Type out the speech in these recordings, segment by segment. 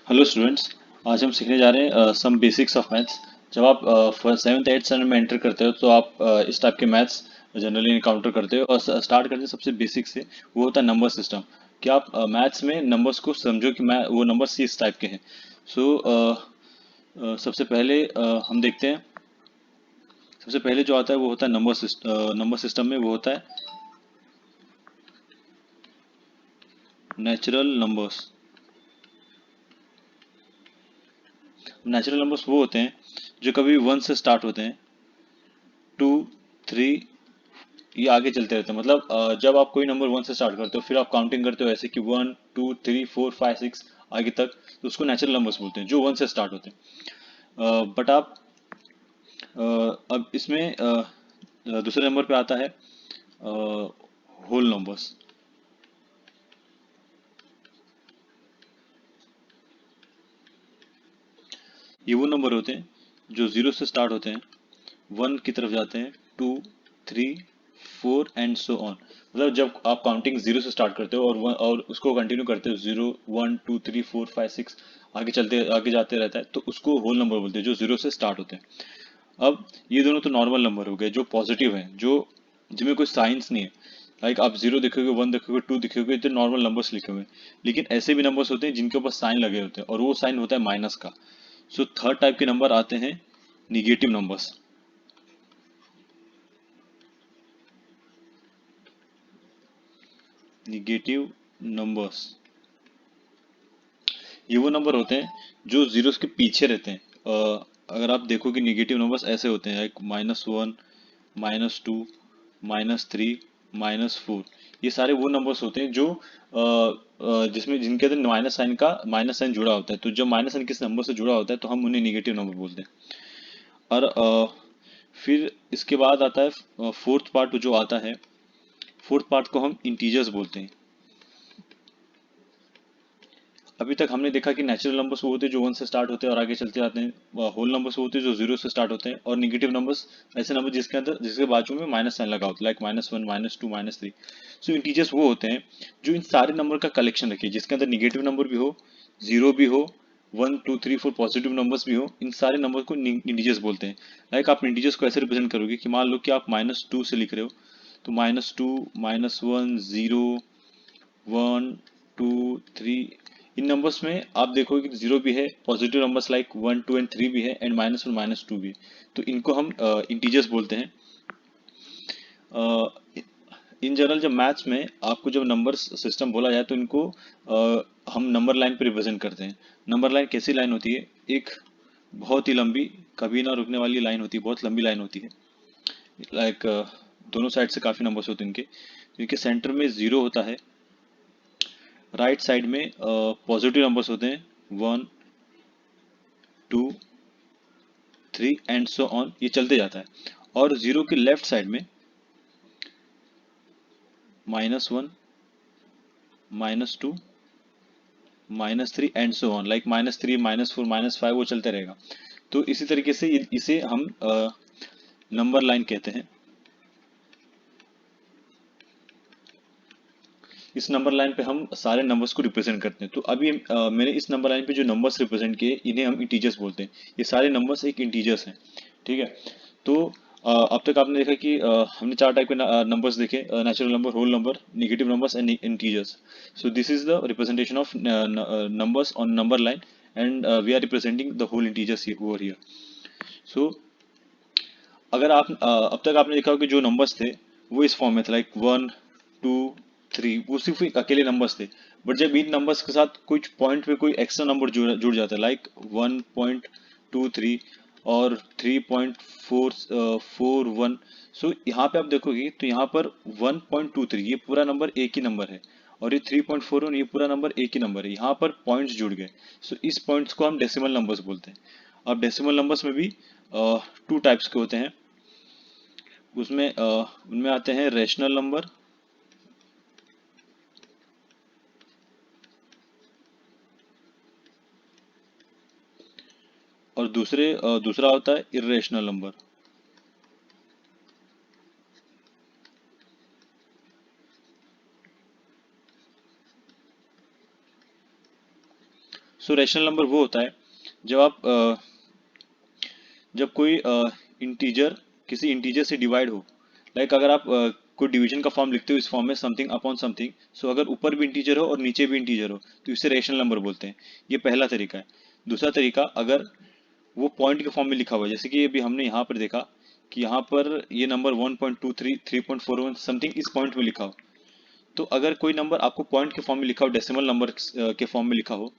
Hello students. आज हम सीखने जा रहे हैं सम बेसिक्स ऑफ मैथ्स। जब आप सेवन्थ एट्थ स्टैंडर्ड में एंटर करते हो तो आप इस टाइप के मैथ्स जनरली इनकाउंटर करते हो और स्टार्ट करते हैं सबसे बेसिक से। वो होता है नंबर सिस्टम। कि आप मैथ्स में नंबर्स को समझो कि मैं वो नंबर्स इस टाइप के हैं। सो सबसे पहले हम देखते हैं। सबसे पहले जो आता है वो होता है नंबर सिस्टम में वो होता है नेचुरल नंबर्स। नेचुरल नंबर्स वो होते हैं जो कभी वन से स्टार्ट होते हैं, टू, थ्री, ये आगे चलते रहते हैं। मतलब जब आप कोई नंबर वन से स्टार्ट करते हो फिर आप काउंटिंग करते हो ऐसे कि 1 2 3 4 5 6 आगे तक, तो उसको नेचुरल नंबर्स बोलते हैं जो वन से स्टार्ट होते हैं। बट आप अब इसमें दूसरे नंबर पे आता है होल नंबर्स। ये वो नंबर होते हैं जो जीरो से स्टार्ट होते हैं, वन की तरफ जाते हैं, 2 3 4 एंड सो ऑन। मतलब जब आप काउंटिंग जीरो से स्टार्ट करते हो और उसको कंटिन्यू करते हो, 0 1 2 3 4 5 6 आगे चलते आगे जाते रहता है, तो उसको होल नंबर बोलते हैं जो जीरो से स्टार्ट होते हैं। अब ये दोनों तो नॉर्मल नंबर हो गए जो पॉजिटिव हैं, जो जिनमें कोई साइंस नहीं है। लाइक आप जीरो देखोगे, वन देखोगे, टू देखोगे, तो नॉर्मल नंबर्स लिखे हुए हैं। लेकिन ऐसे भी नंबर्स होते हैं जिनके ऊपर साइन लगे होते हैं और वो साइन होता है माइनस का। सो थर्ड टाइप के नंबर आते हैं निगेटिव नंबर्स। निगेटिव नंबर्स ये वो नंबर होते हैं जो जीरोस के पीछे रहते हैं। अगर आप देखो कि निगेटिव नंबर्स ऐसे होते हैं, लाइक -1, -2, -3, -4। ये सारे वो नंबर्स होते हैं जो जिसमें जिनके अंदर माइनस साइन जुड़ा होता है। तो जब माइनस साइन किस नंबर से जुड़ा होता है तो हम उन्हें निगेटिव नंबर बोलते हैं। और फिर इसके बाद आता है फोर्थ पार्ट जो आता है। फोर्थ पार्ट को हम इंटीजर्स बोलते हैं। अभी तक हमने देखा कि नेचुरल नंबर्स वो होते हैं जो वन से स्टार्ट होते हैं और आगे चलते जाते हैं। होल नंबर्स वो होते हैं जो जीरो से स्टार्ट होते हैं, और निगेटिव नंबर्स ऐसे नंबर जिसके बाजू में माइनस साइन लगा होता है, लाइक -1 -2 -3। सो इंटीजर्स वो होते हैं जो इन सारे नंबर का कलेक्शन रखे, जिसके अंदर निगेटिव नंबर भी हो, जीरो भी हो, 1 2 3 4 पॉजिटिव नंबर्स भी हो। इन सारे नंबर को इंटीजर्स बोलते हैं। लाइक आप इंटीजर्स को ऐसे रिप्रेजेंट करोगे कि मान लो कि आप -2 से लिख रहे हो, तो -2, -1, 0, 1 2 3। इन नंबर्स में आप देखोगे कि जीरो भी है, पॉजिटिव नंबर्स लाइक 1 2 एंड 3 भी है, एंड -1 -2 भी है। तो इनको हम इंटीजर्स बोलते हैं। इन जनरल जब मैथ्स में आपको जब नंबर सिस्टम बोला जाए तो इनको हम नंबर लाइन पे रिप्रेजेंट करते हैं। नंबर लाइन कैसी लाइन होती है? एक बहुत ही लंबी, कभी ना रुकने वाली लाइन होती है, बहुत लंबी लाइन होती है। लाइक दोनों साइड से काफी नंबर्स होते हैं इनके। इनके सेंटर में जीरो होता है, राइट साइड में पॉजिटिव नंबर्स होते हैं, 1 2 3 एंड सो ऑन, ये चलते जाता है। और जीरो के लेफ्ट साइड में -1, -2, -3 एंड सो ऑन, लाइक -3 -4 -5 वो चलते रहेगा। तो इसी तरीके से इसे हम नंबर लाइन कहते हैं। इस नंबर लाइन पे हम सारे नंबर्स को रिप्रेजेंट करते हैं। तो अभी मैंने इस नंबर लाइन पे जो नंबर्स रिप्रेजेंट किए इन्हें हम इंटीजर्स बोलते हैं। ये सारे नंबर्स एक इंटीजर्स हैं। ठीक है। तो अब तक आपने देखा कि हमने चार टाइप के नंबर्स देखे: natural number, whole number, negative numbers and integers. So this is the representation of numbers on number line, and we are representing the whole integers over here. So अगर आप अब तक आपने देखा होगा कि जो नंबर्स थे वो इस फॉर्म में थे, लाइक 1 2 3, वो सिर्फ एक अकेले नंबर्स थे। बट जब इन नंबर्स के साथ कुछ पॉइंट पे कोई एक्स्ट्रा नंबर जुड़ जाता है, लाइक 1.23 और 3.41। सो यहाँ पे आप देखोगे तो यहाँ पर 1.23 ये पूरा नंबर एक ही नंबर है, और ये 3.41 ये पूरा नंबर एक ही नंबर है। यहाँ पर पॉइंट्स जुड़ गए। सो इस पॉइंट्स को हम डेसिमल नंबर्स बोलते हैं। अब डेसिमल नंबर्स में भी टू टाइप्स के होते हैं। उसमें उनमें आते हैं रेशनल नंबर, और दूसरा होता है इर्रेशनल नंबर। सो रैशनल नंबर वो होता है जब आप जब कोई इंटीजर किसी इंटीजर से डिवाइड हो। लाइक अगर आप कोई डिवीजन का फॉर्म लिखते हो इस फॉर्म में समथिंग अपॉन समथिंग, सो अगर ऊपर भी इंटीजर हो और नीचे भी इंटीजर हो तो इसे रेशनल नंबर बोलते हैं। ये पहला तरीका है। दूसरा तरीका, अगर वो पॉइंट के फॉर्म में लिखा हुआ है, जैसे कि अभी हमने यहाँ पर देखा कि यहाँ पर ये नंबर 1.23 3.41 समथिंग इस पॉइंट में लिखा हो, तो अगर कोई नंबर आपको पॉइंट के फॉर्म में लिखा हो, डेसिमल नंबर के फॉर्म में लिखा हो,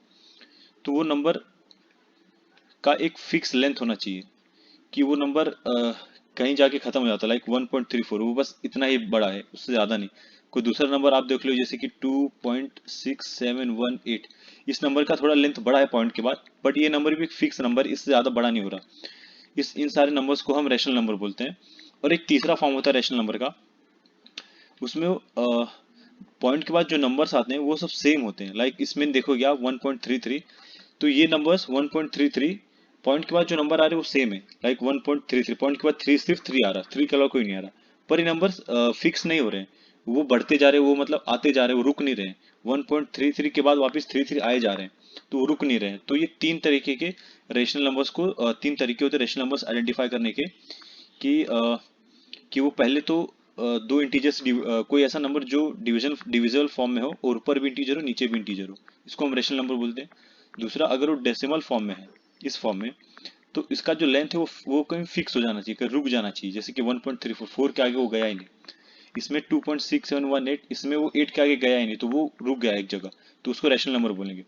तो वो नंबर का एक फिक्स लेंथ होना चाहिए कि वो नंबर कहीं जाके खत्म हो जाता है। लाइक 1.34 वो बस इतना ही बड़ा है, उससे ज़्यादा नहीं। कोई दूसरा नंबर आप देख लो जैसे कि 2.6718, इस नंबर का थोड़ा लेंथ बड़ा है पॉइंट के बाद, बट ये नंबर भी एक फिक्स नंबर, इससे ज़्यादा बड़ा नहीं हो रहा। इन सारे नंबर्स को हम रैशनल नंबर बोलते हैं। और एक तीसरा फॉर्म होता है रैशनल नंबर का, उसमें पॉइंट के बाद जो नंबर्स आते हैं वो सब सेम होते हैं। लाइक इसमें देखोगे आप 1.33, तो ये नंबर्स 1.33 पॉइंट के बाद जो नंबर आ रहे हैं वो सेम है। लाइक 1.33 पॉइंट के बाद 3 सिर्फ 3 आ रहा, 3 के अलावा कोई नहीं आ रहा। पर ये नंबर्स फिक्स नहीं हो रहे हैं, वो बढ़ते जा रहे हैं, वो मतलब आते जा रहे हैं, वो रुक नहीं रहे हैं। 1.33 के बाद वापस 33 आए जा रहे हैं, तो वो रुक नहीं रहे हैं। तो ये तीन तरीके के रेशनल नंबर्स को तीन तरीके होते हैं रेशनल नंबर्स आइडेंटिफाई करने के, कि वो पहले तो दो इंटीजर्स, कोई ऐसा नंबर जो डिविजिबल फॉर्म में हो और ऊपर भी इंटीजर हो नीचे भी इंटीजर हो, इसको हम रेशनल नंबर बोलते हैं। दूसरा, अगर वो डेसिमल फॉर्म में है, इस फॉर्म में, तो इसका जो लेंथ है वो कहीं फिक्स हो जाना चाहिए, कहीं रुक जाना चाहिए। जैसे कि 1.34 के आगे वो गया ही नहीं। इसमें 2.6718, इसमें वो 8 के आगे गया ही नहीं, तो वो रुक गया एक जगह, तो उसको रैशनल नंबर बोलेंगे।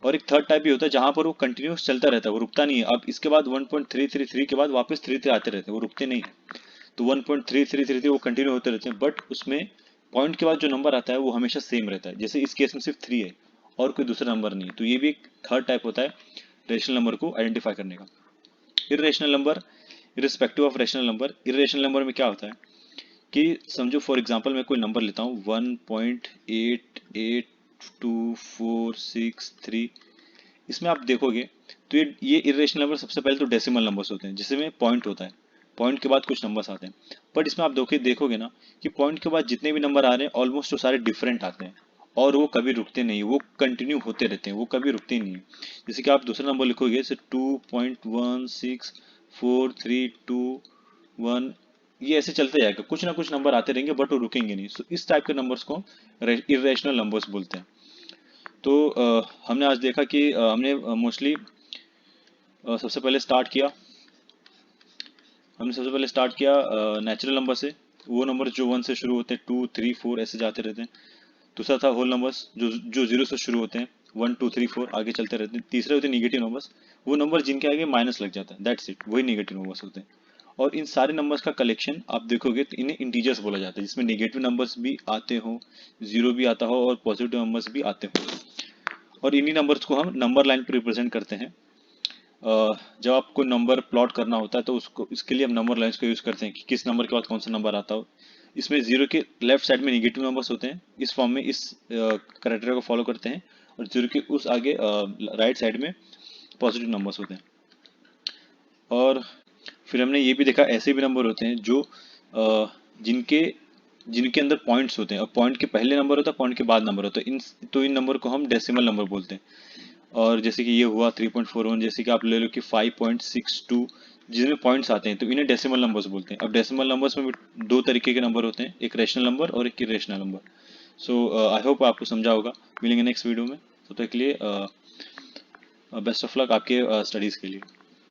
और एक थर्ड टाइप भी होता है जहां पर वो कंटिन्यूस चलता रहता है, वो रुकता नहीं है। अब इसके बाद 1.333 के बाद वापस 33 आते रहते हैं, वो रुकते नहीं है। तो 1.3333 वो कंटिन्यू होते रहते हैं, बट उसमें पॉइंट के बाद जो नंबर आता है वो हमेशा सेम रहता है। जैसे इस केस में सिर्फ 3 है और कोई दूसरा नंबर नहीं है, तो ये भी एक थर्ड टाइप होता है रेशनल नंबर को आइडेंटिफाई करने का। Irrational number, irrespective of rational number, irrational number में क्या होता है कि समझो फॉर एग्जांपल मैं कोई नंबर लेता हूँ 1.882463, इसमें आप देखोगे तो ये इर्रेशनल नंबर सबसे पहले तो डेसिमल नंबर्स होते हैं जिसमें पॉइंट होता है, पॉइंट के बाद कुछ नंबर्स आते हैं। बट इसमें आप देखोगे ना कि पॉइंट के बाद जितने भी नंबर आ रहे हैं ऑलमोस्ट वो सारे डिफरेंट आते हैं, और वो कभी रुकते नहीं, वो कंटिन्यू होते रहते हैं, वो कभी रुकते नहीं है। जैसे कि आप दूसरा नंबर लिखोगे जैसे 2.16432 ये ऐसे चलते जाएगा, कुछ ना कुछ नंबर आते रहेंगे बट वो रुकेंगे नहीं। सो इस टाइप के नंबर्स को इर्रेशनल नंबर्स बोलते हैं। तो हमने आज देखा कि हमने मोस्टली सबसे पहले स्टार्ट किया हमने सबसे पहले स्टार्ट किया नेचुरल नंबर से, वो नंबर जो 1 से शुरू होते हैं, 2 3 4 ऐसे जाते रहते हैं। दूसरा था होल नंबर्स जो 0 से शुरू होते हैं, 1 2 3 4 आगे चलते रहते हैं। तीसरे होते हैं निगेटिव नंबर्स, वो नंबर जिनके आगे माइनस लग जाता है, दैट्स इट, वही निगेटिव नंबर्स होते हैं। और इन सारे नंबर्स का कलेक्शन आप देखोगे तो इन्हें इंटीजर्स बोला जाता है, जिसमें निगेटिव नंबर्स भी आते हो, जीरो भी आता हो और पॉजिटिव नंबर्स भी आते हो। और इन्हीं नंबर्स को हम नंबर लाइन पर रिप्रेजेंट करते हैं। जब आपको नंबर प्लॉट करना होता है तो उसको इसके लिए हम नंबर लाइन्स का यूज करते हैं कि किस नंबर के बाद कौन सा नंबर आता हो। इसमें जीरो के लेफ्ट साइड में निगेटिव नंबर्स होते हैं, इस फॉर्म में इस क्राइटेरिया को फॉलो करते हैं। और जीरो के उस आगे राइट साइड में पॉजिटिव नंबर्स होते हैं। और फिर हमने ये भी देखा ऐसे भी नंबर होते हैं जो जिनके जिनके अंदर पॉइंट्स होते हैं, और पॉइंट के पहले नंबर होता है, पॉइंट के बाद नंबर होता है। इन नंबर को हम डेसिमल नंबर बोलते हैं। और जैसे कि ये हुआ 3.41, जैसे कि आप ले लो कि 5.62, जिसमें पॉइंट्स आते हैं तो इन्हें डेसिमल नंबर्स बोलते हैं। अब डेसिमल नंबर्स में भी दो तरीके के नंबर होते हैं, एक रेशनल नंबर और एक irrational number. So I hope आपको समझा होगा। मिलेंगे नेक्स्ट वीडियो में, तब तक के लिए बेस्ट ऑफ लक आपके स्टडीज़ के लिए।